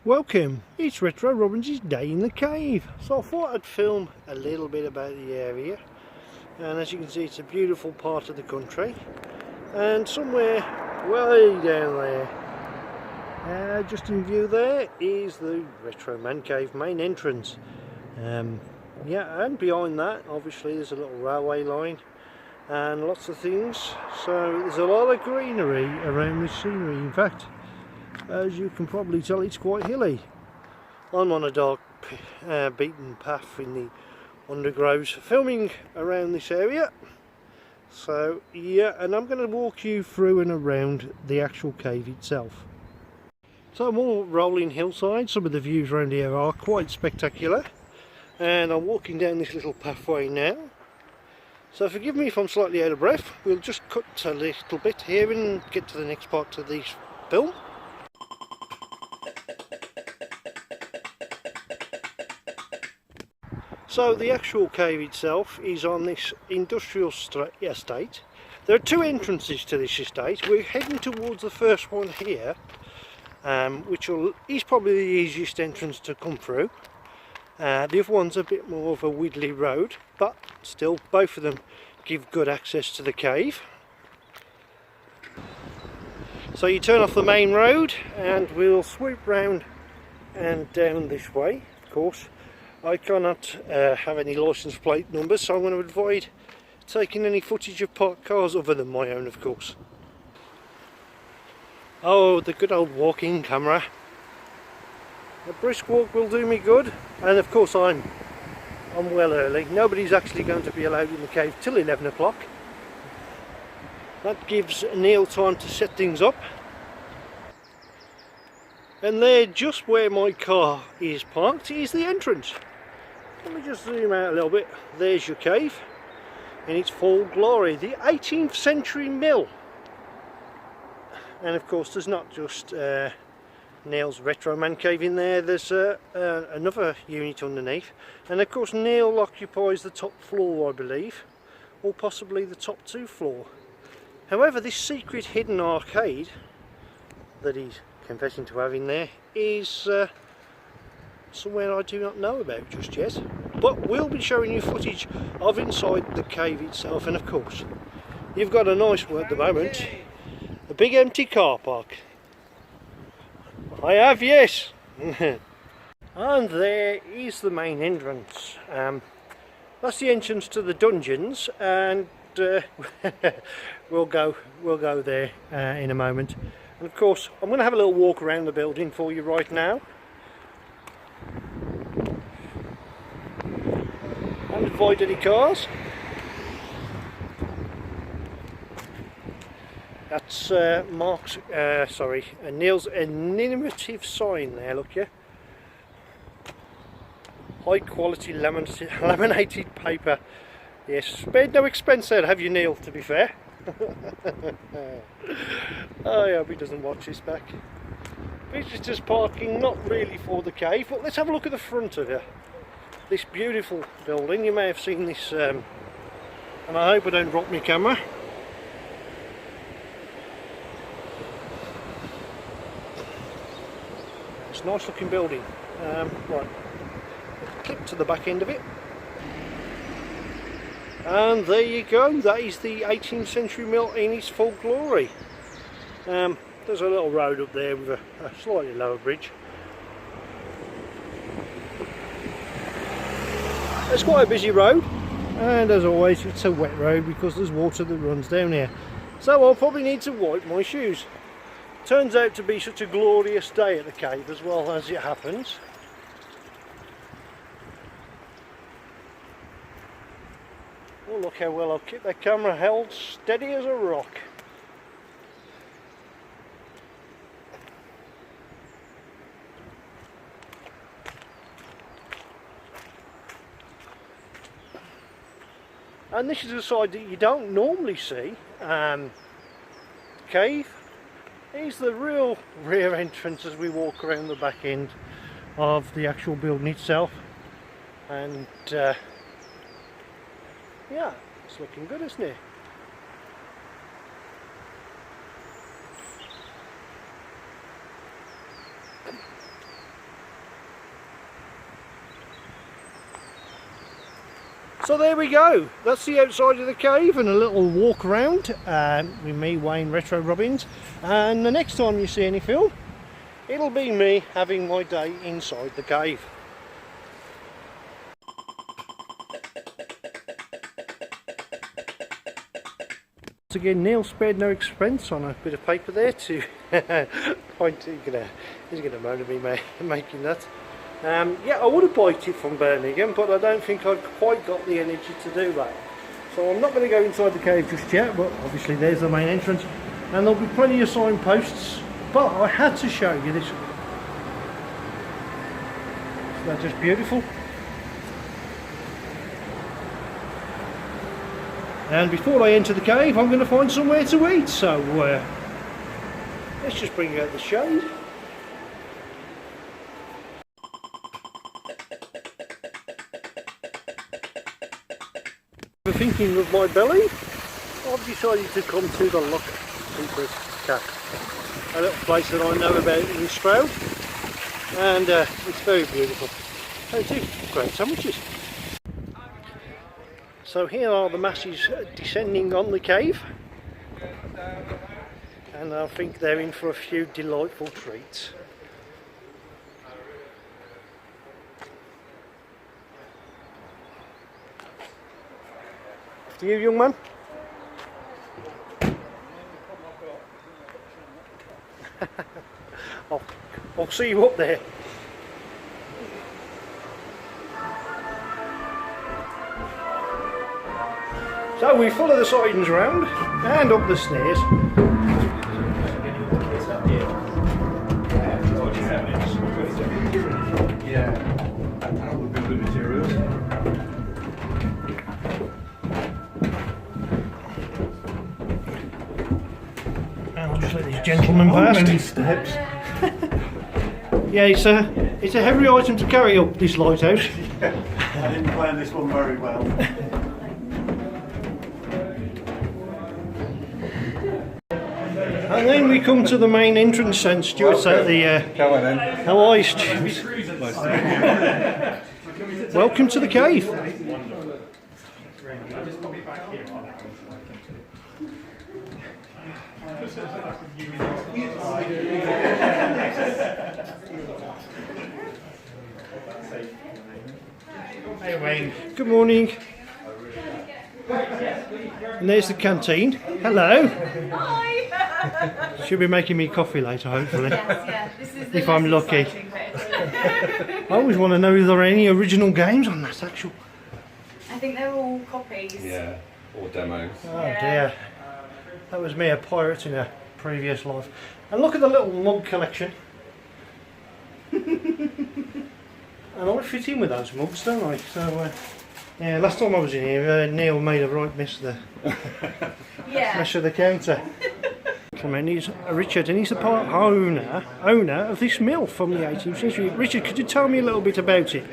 Welcome, it's Retro Robbins' day in the cave. So I thought I'd film a little bit about the area, and as you can see it's a beautiful part of the country, and somewhere way down there, just in view there, is the Retro Man Cave main entrance. Yeah, and behind that obviously there's a little railway line and lots of things, so there's a lot of greenery around this scenery. In fact, as you can probably tell, it's quite hilly. I'm on a dark beaten path in the undergrowth filming around this area. So yeah, and I'm going to walk you through and around the actual cave itself. So I'm all rolling hillside. Some of the views around here are quite spectacular, and I'm walking down this little pathway now. So forgive me if I'm slightly out of breath. We'll just cut a little bit here and get to the next part of this film. So the actual cave itself is on this industrial estate. There are two entrances to this estate. We're heading towards the first one here, which is probably the easiest entrance to come through. The other one's a bit more of a widdly road, but still both of them give good access to the cave. So you turn off the main road and we'll swoop round and down this way. Of course, I cannot have any license plate numbers, so I'm going to avoid taking any footage of parked cars other than my own, of course. Oh, the good old walking camera. A brisk walk will do me good, and of course I'm well early. Nobody's actually going to be allowed in the cave till 11 o'clock. That gives Neil time to set things up. And there, just where my car is parked, is the entrance. Let me just zoom out a little bit. There's your cave in its full glory, the 18th century mill. And of course there's not just Neil's Retro Man Cave in there, there's another unit underneath, and of course Neil occupies the top floor, I believe, or possibly the top two floor. However, this secret hidden arcade that he's confessing to having there is somewhere I do not know about just yet, but we'll be showing you footage of inside the cave itself. And of course you've got a nice one at the moment, a big empty car park. I have, yes. And there is the main entrance. That's the entrance to the dungeons, and we'll go there in a moment. And of course I'm going to have a little walk around the building for you right now, and avoid any cars. That's Neil's enumerative sign there, look ya. High quality laminated paper. Yes, spared no expense there, have you, Neil, to be fair. I hope he doesn't watch this back. Visitors parking, not really for the cave, but let's have a look at the front of it. This beautiful building. You may have seen this, and I hope I don't drop my camera. It's a nice looking building. Right, clip to the back end of it. And there you go, that is the 18th century mill in its full glory. There's a little road up there with a slightly lower bridge. It's quite a busy road, and as always it's a wet road because there's water that runs down here. So I'll probably need to wipe my shoes. Turns out to be such a glorious day at the cave as well, as it happens. Oh, look how well I've kept that camera held steady as a rock. And this is a side that you don't normally see. Cave. Here's the real rear entrance as we walk around the back end of the actual building itself. And yeah, it's looking good, isn't it? So there we go, that's the outside of the cave and a little walk around with me, Wayne Retro Robbins, and the next time you see any film, it'll be me having my day inside the cave. Once again, Neil spared no expense on a bit of paper there to point. He's gonna moan at me making that. Yeah, I would have bought it from Birmingham, but I don't think I've quite got the energy to do that. So I'm not going to go inside the cave just yet, but obviously there's the main entrance, and there'll be plenty of signposts. But I had to show you this. Isn't that just beautiful? And before I enter the cave, I'm going to find somewhere to eat. So let's just bring out the shade. Thinking of my belly, I've decided to come to the Loch Secret Cafe, a little place that I know about in Stroud, and it's very beautiful. And too great sandwiches. So here are the masses descending on the cave, and I think they're in for a few delightful treats. To you, young man. I'll see you up there. So we follow the signs around and up the stairs. I'll just let these gentlemen past. Steps. Yeah, it's a heavy item to carry up this lighthouse. I didn't plan this one very well. And then we come to the main entrance, and Stuart's at the... Come on then. How are you, Stuart? Welcome to the cave. Hey Wayne. Good morning. And there's the canteen. Hello. Hi. She'll be making me coffee later, hopefully. Yeah, this is the If I'm less lucky. exciting bit. I always want to know if there are any original games on that actual. I think they're all copies. Yeah, or demos. Oh Yeah. dear. That was me, a pirate in a previous life. And look at the little mug collection. And I fit in with those mugs, don't I? So, yeah, last time I was in here, Neil made a right mess of the counter. Clement is Richard, and he's the part owner of this mill from the 18th century. Richard, could you tell me a little bit about it?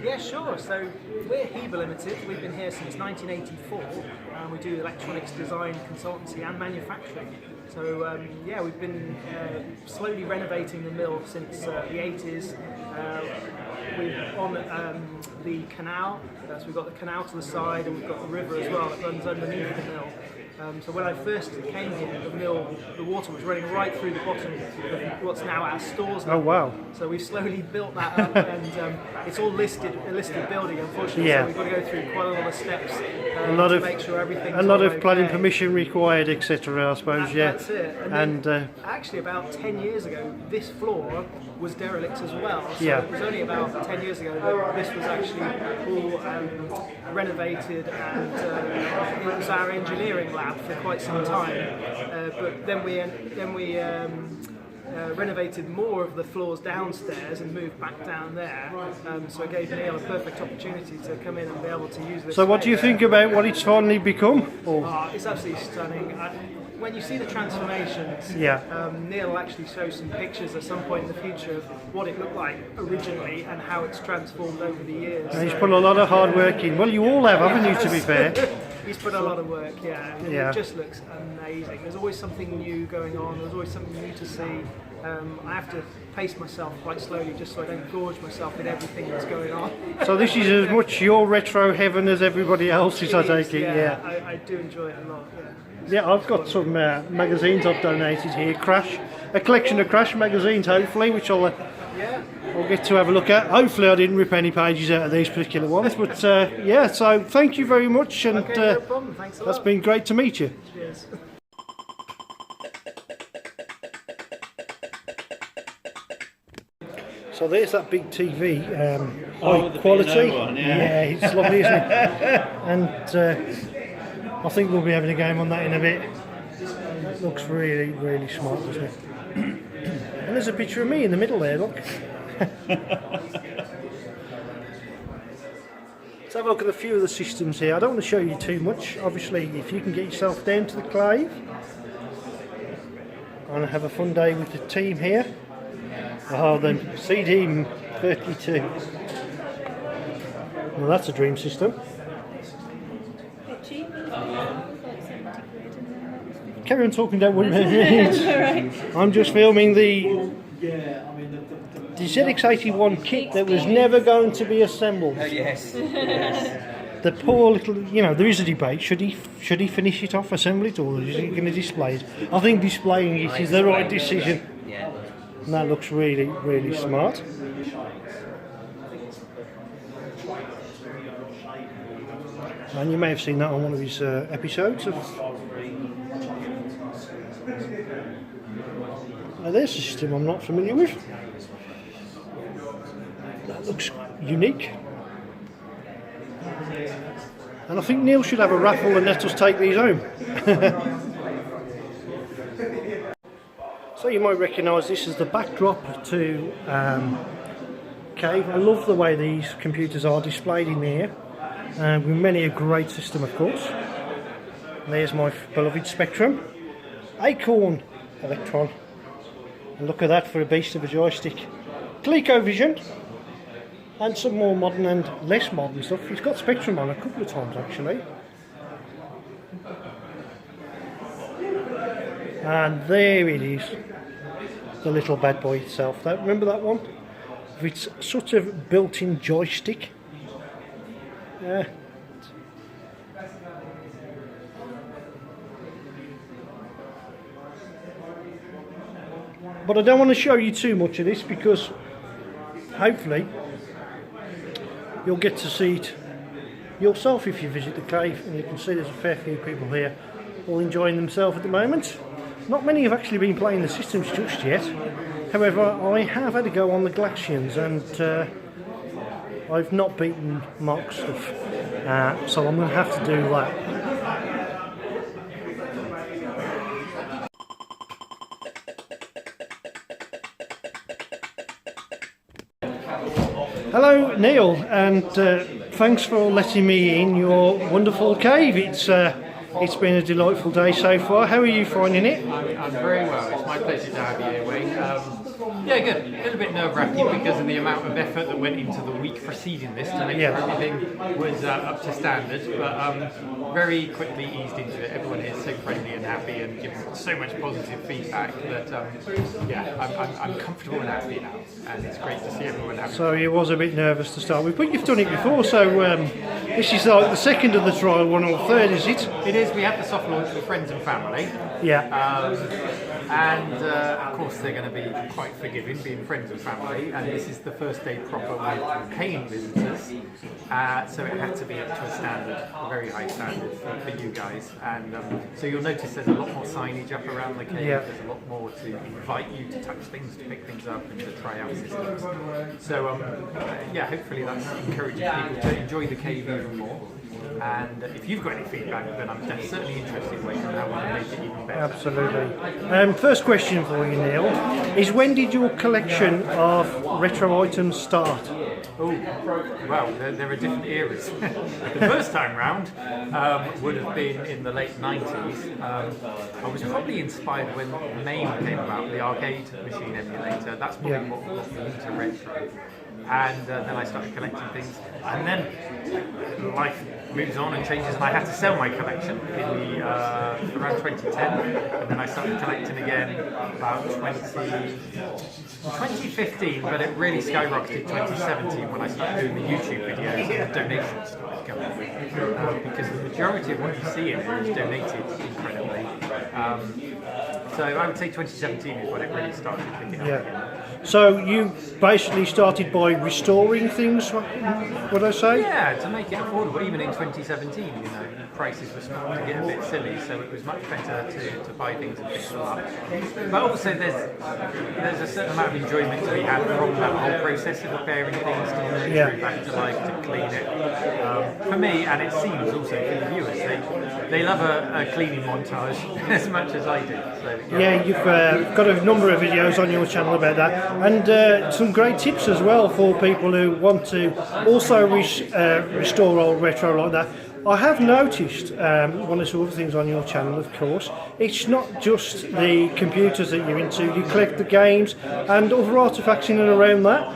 Yeah, sure. So we're Heber Limited. We've been here since 1984, and we do electronics design, consultancy, and manufacturing. So yeah, we've been slowly renovating the mill since the 80s. We're on the canal, so we've got the canal to the side, and we've got the river as well that runs underneath the mill. So when I first came here, the mill, the water was running right through the bottom of what's now our stores. Oh wow! So we've slowly built that up, and it's all a listed building, unfortunately. Yeah. So we've got to go through quite a lot of steps to make sure everything's a lot all of planning okay. permission required, etc. I suppose. Yeah. That's it. And actually, about 10 years ago, this floor was derelict as well. So Yeah. it was only about 10 years ago that this was actually all renovated, and it was our engineering lab for quite some time. But then we renovated more of the floors downstairs and moved back down there. So it gave Neil a perfect opportunity to come in and be able to use this. so, what do you space. think about what it's finally become? Or It's absolutely stunning. When you see the transformations, Yeah. Neil will actually show some pictures at some point in the future of what it looked like originally and how it's transformed over the years. and he's put a lot of hard work in. Well, you all have, haven't you? To be fair. He's put a lot of work, yeah. And Yeah. It just looks amazing. There's always something new going on. There's always something new to see. I have to pace myself quite slowly just so I don't gorge myself in everything that's going on. So this is as much your retro heaven as everybody else's, I take it, yeah. I do enjoy it a lot, yeah. Yeah, I've got some magazines I've donated here. A collection of Crash magazines, hopefully, which I'll get to have a look at. Hopefully I didn't rip any pages out of these particular ones, but yeah, so thank you very much, and Okay, no problem. Thanks a lot. that's been great to meet you. Cheers. So there's that big TV, high the quality. B&O one, yeah. It's lovely, isn't it? And I think we'll be having a game on that in a bit. It looks really, really smart, doesn't it? And there's a picture of me in the middle there, look. Let's have a look at a few of the systems here. I don't want to show you too much. Obviously, if you can get yourself down to the Clave and have a fun day with the team here. Oh, then CD 32. Well, that's a dream system. Carry on talking, don't worry about it. I'm just filming the ZX81 kit that was never going to be assembled. Yes. The poor little, there is a debate. Should he finish it off, assemble it, or is he going to display it? I think displaying it is the right decision. Yeah. And that looks really, really smart. And you may have seen that on one of his episodes of... Now there's a system I'm not familiar with. That looks unique. And I think Neil should have a raffle and let us take these home. So you might recognise this as the backdrop to Cave. I love the way these computers are displayed in there, with many a great system, of course. And there's my beloved Spectrum, Acorn Electron, and look at that for a beast of a joystick. ColecoVision, and some more modern and less modern stuff. It's got Spectrum on a couple of times actually. And there it is, the little bad boy itself. Remember that one? With its sort of built-in joystick. Yeah. But I don't want to show you too much of this because hopefully you'll get to see it yourself if you visit the cave, and you can see there's a fair few people here all enjoying themselves at the moment. Not many have actually been playing the systems just yet. However, I have had a go on the Glacians, and I've not beaten Mark stuff, so I'm going to have to do that. Hello Neil, and thanks for letting me in your wonderful cave. It's been a delightful day so far. How are you finding it? I'm very well. It's my pleasure to have you here, Wayne. Yeah, good. A little bit nerve-wracking because of the amount of effort that went into the week preceding this to make sure everything was up to standard, but very quickly eased into it. Everyone here is so friendly and happy and gives so much positive feedback that, I'm comfortable and happy now, and it's great to see everyone happy. So you was a bit nervous to start with, but you've done it before, so this is like the second of the trial one, or third, is it? It is. We have the soft launch for friends and family. Yeah. Of course they're going to be quite forgiving, being friends and family, and this is the first day proper with paying visitors, so it had to be up to a standard, a very high standard for you guys, and so you'll notice there's a lot more signage up around the cave. There's a lot more to invite you to touch things, to pick things up, and to try out systems. So hopefully that's encouraging people to enjoy the cave even more. And if you've got any feedback, then I'm certainly interested in how we can make it even better. Absolutely. First question for you, Neil, is when did your collection of retro items start? Oh, well, there are different eras. The first time round would have been in the late 90s. I was probably inspired when MAME came about, the arcade machine emulator. That's probably what got me into retro. And then I started collecting things, and then life moves on and changes, and I had to sell my collection in around 2010, and then I started collecting again about 2012 2015, but it really skyrocketed 2017 when I started doing the YouTube videos and the donations started coming. Because the majority of what you see in here is donated incredibly. So I would say 2017 is when it really started picking up again. So you basically started by restoring things, would I say? Yeah, to make it affordable. Even in 2017, prices were starting to get a bit silly, so it was much better to buy things and fix them up. But also there's a certain amount of enjoyment to be had from that whole process of repairing things, to bring back to life, to clean it. For me, and it seems also for the viewers, they love a cleaning montage as much as I do. So, you've got a number of videos on your channel about that, and some great tips as well for people who want to also restore old retro like that. I have noticed one of the other things on your channel, of course, it's not just the computers that you're into, you collect the games and other artefacts in and around that.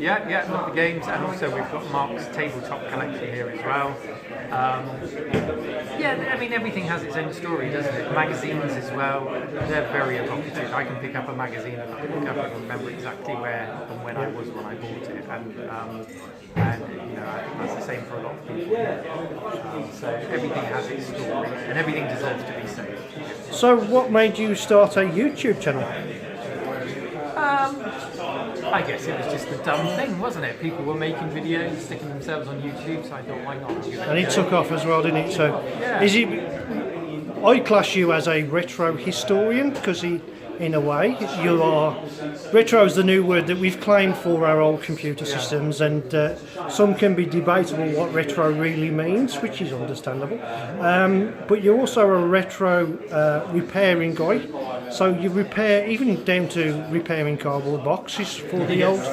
Yeah, love the games, and also we've got Mark's tabletop collection here as well. I mean, everything has its own story, doesn't it? Magazines as well, they're very evocative. I can pick up a magazine and look at the cover and remember exactly where and when I was when I bought it, and I think that's the same for a lot of people. So everything has its story, and everything deserves to be saved. So what made you start a YouTube channel? I guess it was just a dumb thing, wasn't it? People were making videos, sticking themselves on YouTube, so I thought, why not? And it took off as well, didn't it? So, is it? I class you as a retro historian because in a way, you are. Retro is the new word that we've claimed for our old computer systems, and some can be debatable what retro really means, which is understandable. But you're also a retro repairing guy, so you repair even down to repairing cardboard boxes for the old.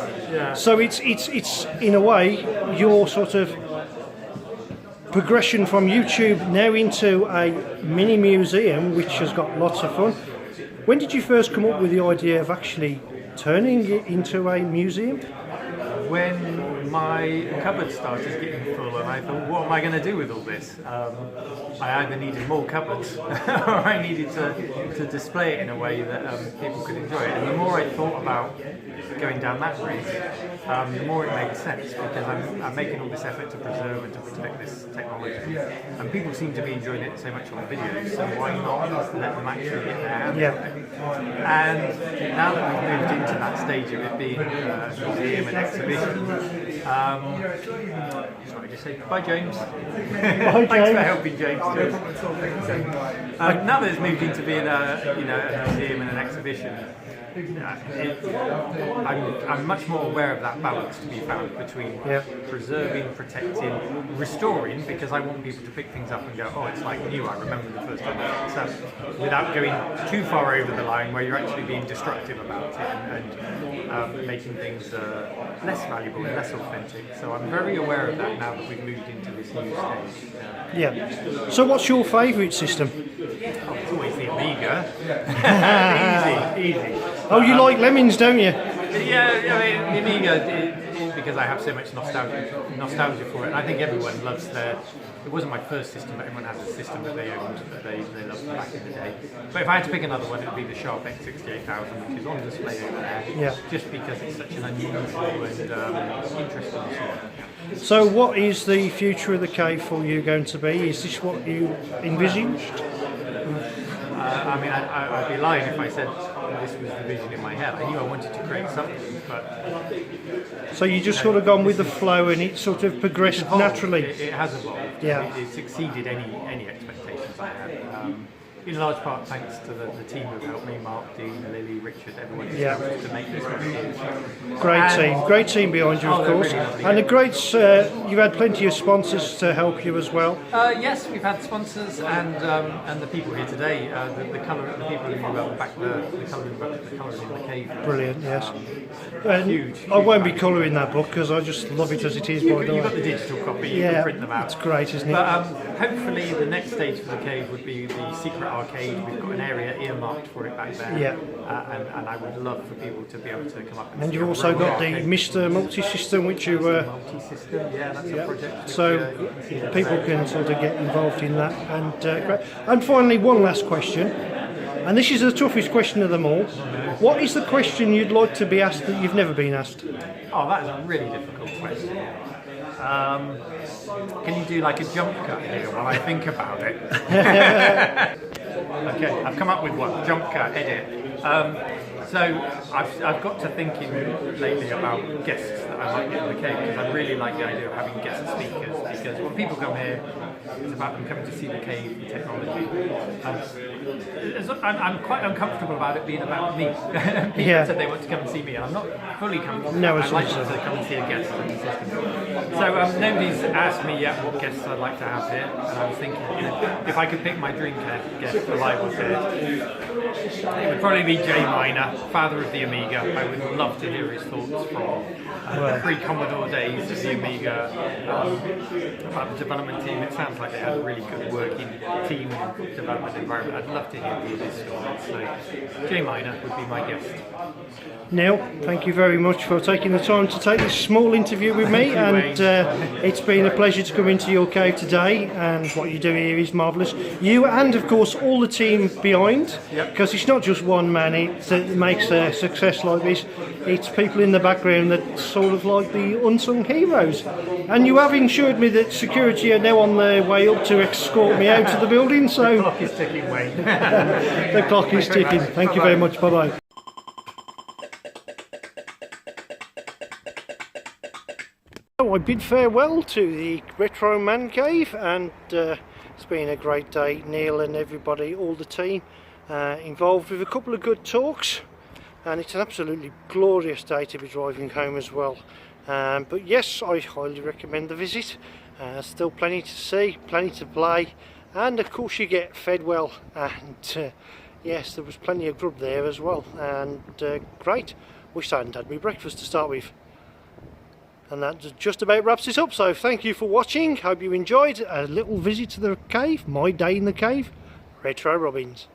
So it's in a way your sort of progression from YouTube now into a mini museum, which has got lots of fun. When did you first come up with the idea of actually turning it into a museum? When my cupboard started getting full and I thought, what am I going to do with all this? I either needed more cupboards or I needed to display it in a way that people could enjoy it. And the more I thought about going down that route, the more it made sense, because I'm making all this effort to preserve and to protect this technology. And people seem to be enjoying it so much on the videos, so why not let them actually get their hands on it? And now that we've moved into that stage of it being a museum and exhibition, sorry, just say bye, James. Thanks for helping, James. Now that it's moved into being a museum and an exhibition, I'm much more aware of that balance to be found between preserving, protecting, restoring, because I want people to pick things up and go, oh, it's like new, I remember the first time I picked this up, without going too far over the line where you're actually being destructive about it and making things less valuable and less authentic. So I'm very aware of that now that we've moved into this new stage. So what's your favourite system? Oh, it's always the Amiga. Easy. Oh, you like Lemmings, don't you? Yeah, I mean, the Amiga, because I have so much nostalgia for it. And I think everyone loves their. It wasn't my first system, but everyone has a system that they owned that they loved back in the day. But if I had to pick another one, it would be the Sharp X68000, which is on display over there. Just because it's such an unusual and interesting machine. So, what is the future of the cave for you going to be? Is this what you envisaged? I mean, I'd be lying if I said this was the vision in my head. I knew I wanted to create something, but... So you just sort of gone with the flow and it sort of progressed naturally? It has evolved. It's exceeded any expectations I had. In large part thanks to the team who helped me, Mark, Dean, Lily, Richard, everyone who's helped to make this one. Great team behind you, of course. Really and you've had plenty of sponsors to help you as well. Yes, we've had sponsors and the people here today, the people who back the colouring in the cave. Brilliant, yes. Huge. I won't be colouring that book because I just love it as it is. You've got the digital copy, you can print them out. It's great, isn't it? But hopefully the next stage for the cave would be the secret arcade. We've got an area earmarked for it back there. And I would love for people to be able to come up and you've also got the Mr. Multi-System, which you Multi-System, that's a project. So people can sort of get involved in that. And great. And finally, one last question. And this is the toughest question of them all. What is the question you'd like to be asked that you've never been asked? Oh, that is a really difficult question. Can you do like a jump cut here while I think about it? Okay, I've come up with one. Jump cut, edit. So I've got to thinking lately about guests that I might get in the cave, because I really like the idea of having guest speakers, because when people come here, it's about them coming to see the cave, the technology. I'm quite uncomfortable about it being about me. People said they want to come and see me, and I'm not fully comfortable. No, I'd like them to come and see a guest in the system. So nobody's asked me yet what guests I'd like to have here, and I was thinking, if I could pick my dream guest alive or dead, it would probably be Jay Miner, father of the Amiga. I would love to hear his thoughts from the pre-Commodore days of the Amiga, about the development team. It sounds like they had a really good working team and development environment. I'd love to hear all of his stories. So Jay Miner would be my guest. Neil, thank you very much for taking the time to take this small interview with me, and it's been a pleasure to come into your cave today, and what you do here is marvellous. You and of course all the team behind, because it's not just one man, it makes a success like this. It's people in the background that sort of like the unsung heroes, and you have assured me that security are now on their way up to escort me out of the building, so The clock is ticking, Wayne. the clock is ticking. Thank you very much, bye bye. I bid farewell to the Retro Man Cave, and it's been a great day. Neil and everybody, all the team involved with a couple of good talks, and it's an absolutely glorious day to be driving home as well. But yes, I highly recommend the visit. Still plenty to see, plenty to play, and of course you get fed well, and yes, there was plenty of grub there as well, and great. Wish I hadn't had my breakfast to start with. And that just about wraps it up, so thank you for watching. Hope you enjoyed a little visit to the cave, my day in the cave. Retro Robbins.